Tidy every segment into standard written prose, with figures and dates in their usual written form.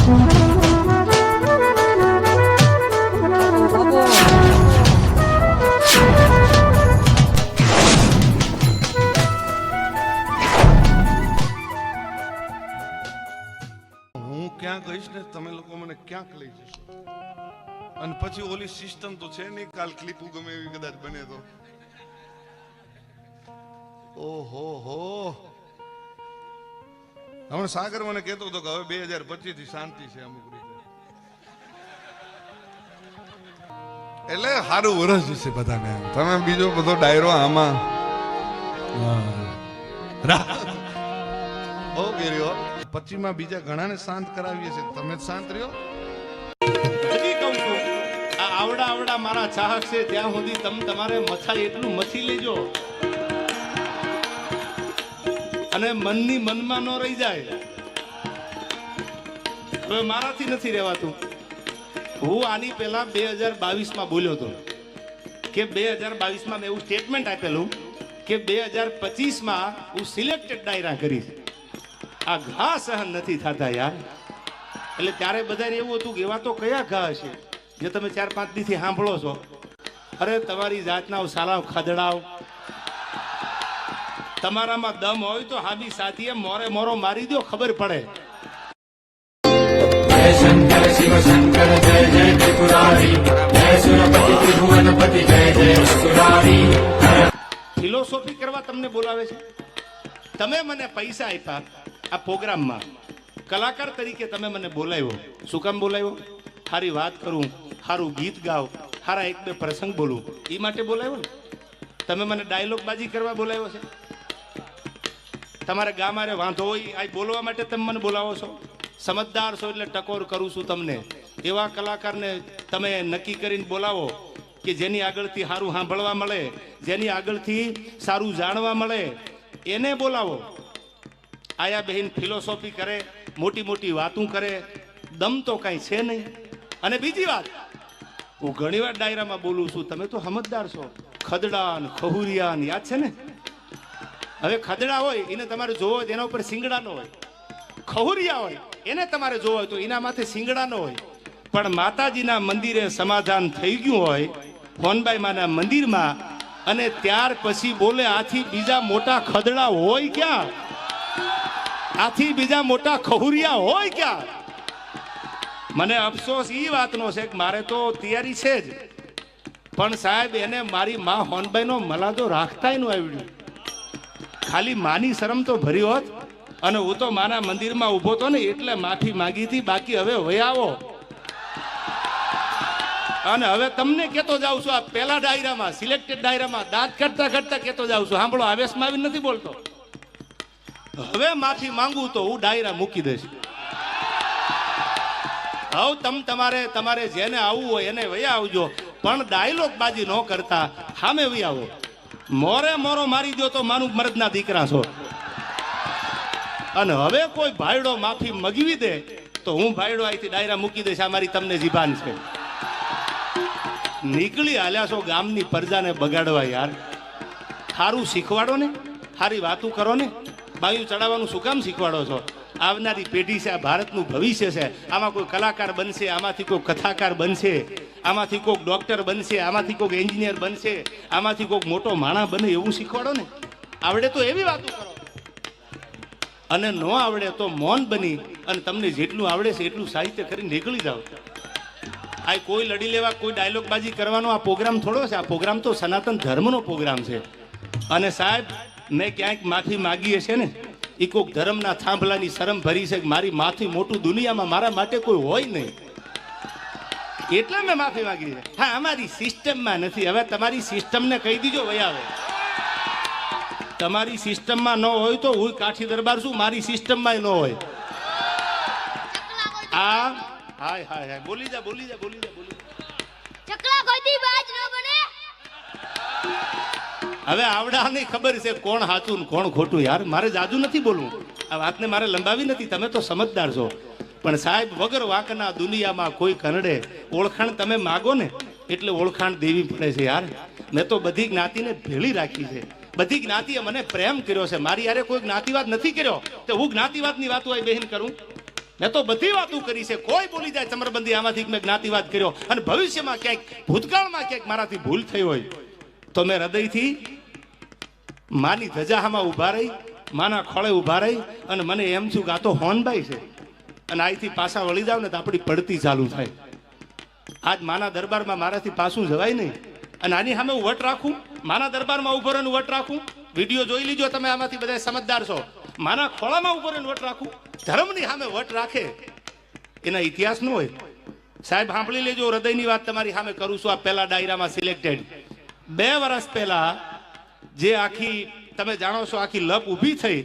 ક્યાં કહીશ ને તમે લોકો મને ક્યાંક લઈ જશો અને પછી ઓલી સિસ્ટમ તો છે નહીં, કાલ ક્લિપ ગમે એવી કદાચ બને તો ઓહો હો. હમણાં સાગર મને કહેતો હતો કે હવે 2025 થી શાંતિ છે અમુક રીતે, એટલે સારું વરસ જશે બધાને. તમે બીજો બધો ડાયરો આમાં હો ગેર્યો 25 માં બીજા ઘણાને શાંત કરાવીએ છે, તમે જ શાંત રહ્યો. હજી કહું છું, આ આવડા આવડા મારા ચાહક છે ત્યાં સુધી તમે તમારે મથાઈ એટલું મથી લેજો અને મનની મનમાં ન રહી જાય. હવે મારાથી નથી રહેવાતું. હું આની પહેલા 2022 માં બોલ્યો હતો કે 2022 માં મેં એવું સ્ટેટમેન્ટ આપેલું કે 2025 માં હું સિલેક્ટેડ ડાયરા કરીશ. આ ઘા સહન નથી થતા યાર. એટલે ત્યારે બધાને એવું હતું કે એવા તો કયા ઘા હશે જે તમે 4-5 દીથી સાંભળો છો. અરે તમારી જાતના સાલા ખદડાવ, તમારામાં દમ હોય તો હાબી સાથીએ મોરે મોરો મારી દો, ખબર પડે. जय शंकर शिव शंकर जय जय त्रिपुरारी जय सुरपति त्रिभुवनपति जय जय सुरारी. ફિલોસોફી કરવા તમને બોલાવે છે. તમે મને પૈસા આપ્યા આ પ્રોગ્રામમાં, કલાકાર તરીકે તમે મને બોલાવ્યો. શું કામ બોલાવ્યો? સારી વાત કરું, સારું ગીત ગાવ, સારા 1-2 પ્રસંગ બોલું, એ માટે બોલાવ્યો ને. તમે મને ડાયલોગ બાજી કરવા બોલાવ્યો છે. તમારે ગામારે વાંધો હોય આ બોલવા માટે તમે મને બોલાવો છો. સમજદાર છો એટલે ટકોર કરું છું તમને. એવા કલાકારને તમે નક્કી કરીને બોલાવો કે જેની આગળથી સારું સાંભળવા મળે, જેની આગળથી સારું જાણવા મળે, એને બોલાવો. આયા બહેન ફિલોસોફી કરે, મોટી મોટી વાતું કરે, દમ તો કાંઈ છે નહીં. અને બીજી વાત, હું ઘણી વાર ડાયરામાં બોલું છું, તમે તો સમજદાર છો. ખદડા ને ખહુરિયા યાદ છે ને? હવે ખદડા હોય એને તમારે જોવો હોય એના ઉપર સિંગડા ન હોય, ખહુરિયા હોય એને તમારે જોવો હોય તો એના માથે સિંગડા ન હોય. પણ માતાજીના મંદિરે સમાધાન થઈ ગયું હોય ફોનબાઈ માના મંદિરમાં, અને ત્યાર પછી બોલે આથી બીજા મોટા ખદડા હોય ક્યાં? આથી બીજા મોટા ખહુરિયા હોય ક્યાં? મને અફસોસ એ વાતનો છે કે મારે તો તૈયારી છે જ, પણ સાહેબ એને મારી માં હોનબાઈ નો મલાદો રાખતાય નું આવડ્યું. ખાલી માની શરમ તો ભરી હોત અને હું તો માના મંદિરમાં ઊભો હતો ને એટલે માફી માંગી હતી. બાકી હવે વયાવો. અને હવે તમને કેતો જાઉં છું, આ પેલા ડાયરામાં સિલેક્ટેડ ડાયરામાં દાંત કરતા કરતા કેતો જાઉં છું. સાંભળો, આવેશમાં આવી નથી બોલતો. હવે માફી માંગુ તો હું ડાયરા મૂકી દઈશ. હવે તમારે જેને આવવું હોય એને વયા આવજો, પણ ડાયલોગ બાજી ન કરતા સામે વયા આવો. મોરે મોરો મારી દો તો માનું મર્દના દીકરા છો. અને હવે કોઈ ભાઈડો માફી મગવી દે તો હું ભાઈડો અહીંથી ડાયરા મૂકી દઈશ. આ મારી તમને જીભાન છે. નીકળી હાલ્યા છો ગામની પ્રજાને બગાડવા યાર. સારું શીખવાડો ને, સારી વાતું કરો ને. બાયું ચડાવવાનું શું કામ શીખવાડો છો? આવનારી પેઢી છે, આ ભારતનું ભવિષ્ય છે. આમાં કોઈ કલાકાર બનશે, આમાંથી કોઈ કથાકાર બનશે, આમાંથી કોઈક ડોક્ટર બનશે, આમાંથી કોઈક એન્જિનિયર બનશે, આમાંથી કોઈક મોટો માણસ બને, એવું શીખવાડો ને. આવડે તો એવી વાતો કરો, અને ન આવડે તો મૌન બની અને તમને જેટલું આવડે છે એટલું સાહિત્ય કરીને નીકળી જાઓ. આ કોઈ લડી લેવા, કોઈ ડાયલોગ બાજી કરવાનો આ પ્રોગ્રામ થોડો છે. આ પ્રોગ્રામ તો સનાતન ધર્મનો પ્રોગ્રામ છે. અને સાહેબ, મેં ક્યાંક માફી માગી હશે ને, એ કોઈક ધર્મના થાંભલાની શરમ ભરી છે કે મારી માથી મોટું દુનિયામાં મારા માટે કોઈ હોય નહીં, એટલે મેં માફી માંગી છે. હા, અમારી સિસ્ટમમાં નથી. હવે તમારી સિસ્ટમને કહી દીજો વયા આવે. તમારી સિસ્ટમમાં ન હોય તો હું કાઠી દરબાર છું, મારી સિસ્ટમમાં ન હોય. આ હાય હાય હાય, બોલી જા બોલી જા બોલી જા બોલી. ચકલા કોઈથી બાજ ન બને. હવે આવડાને ખબર છે કોણ સાચું ને કોણ ખોટું. યાર મારે જાજુ નથી બોલવું, આ વાતને મારે લંબાવી નથી. તમે તો સમજદાર છો. પણ સાહેબ, વગર વાંકના દુનિયામાં કોઈ કનડે. ઓળખાણ તમે માગો ને એટલે ઓળખાણ દેવી પડે છે યાર. મેં તો બધી જ્ઞાતિને ભેળી રાખી છે. બધી જ્ઞાતિએ મને પ્રેમ કર્યો છે. મારી યારે કોઈ જ્ઞાતિવાદ નથી કર્યો. તો હું જ્ઞાતિવાદની વાતો અહીં બહેન કરું? મેં તો બધી વાતો કરી છે. કોઈ બોલી જાય ચમરબંધી આમાંથી મેં જ્ઞાતિવાદ કર્યો અને ભવિષ્યમાં ક્યાંક ભૂતકાળમાં ક્યાંક મારાથી ભૂલ થઈ હોય તો મેં હૃદયથી માની ધજાહામાં ઊભા રહી, માના ખોળે ઊભા રહી અને મને એમ થયું કે આ તો હોનભાઈ છે અને અહીંથી પાછા વળી જાવ ને તો આપણી પડતી ચાલુ થાય. આજ માના દરબારમાં મારાથી પાછું જવાય નહીં અને આની સામે હું વટ રાખું, માના દરબારમાં ઉભો રહીને વટ રાખું. વિડીયો જોઈ લીજો તમે, આમાંથી બધા સમજદાર છો. માના ખોળામાં ઉભો રહીને વટ રાખું, ધર્મની સામે વટ રાખે એના ઇતિહાસ ન હોય. સાહેબ સાંભળી લેજો, હૃદયની વાત તમારી સામે કરું છું. આ પહેલા ડાયરામાં સિલેક્ટેડ 2 વર્ષ પહેલા જે આખી તમે જાણો છો આખી લપ ઊભી થઈ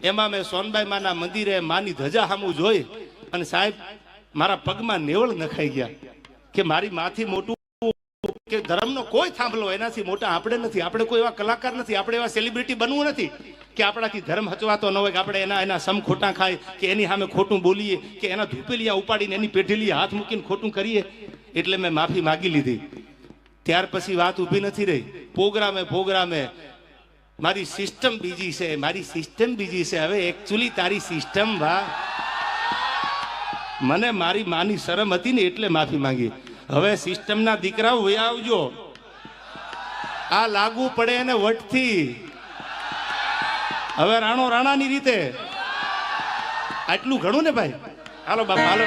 એમાં મેં સોનબાઈ માના મંદિરે માની ધજા સામું જોઈ અને સાહેબ મારા પગમાં નેવળ નખાઈ ગયા કે મારી માથી મોટું કે ધર્મનો કોઈ થાંભલો એનાથી મોટા આપણે નથી. આપણે કોઈ એવા કલાકાર નથી, આપણે એવા સેલિબ્રિટી બનવું નથી કે આપણાથી ધર્મ હચવાતો ન હોય, કે આપણે એના સમ ખોટા ખાય કે એની સામે ખોટું બોલીએ કે એના ધૂપેલિયા ઉપાડીને એની પેઢેલી હાથ મૂકીને ખોટું કરીએ. એટલે મેં માફી માગી લીધી. ત્યાર પછી વાત ઊભી નથી રહી. પ્રોગ્રામે મારી સિસ્ટમ બીજી છે, મારી સિસ્ટમ બીજી છે. હવે એકચ્યુઅલી તારી સિસ્ટમ મને મારી માની શરમ હતી ને એટલે માફી માંગી. હવે સિસ્ટમના દીકરાઓ વયા આવજો, આ લાગુ પડે એને વટથી. હવે રાણો રાણાની રીતે આટલું ઘણું ને ભાઈ. હાલો બાપા હાલો.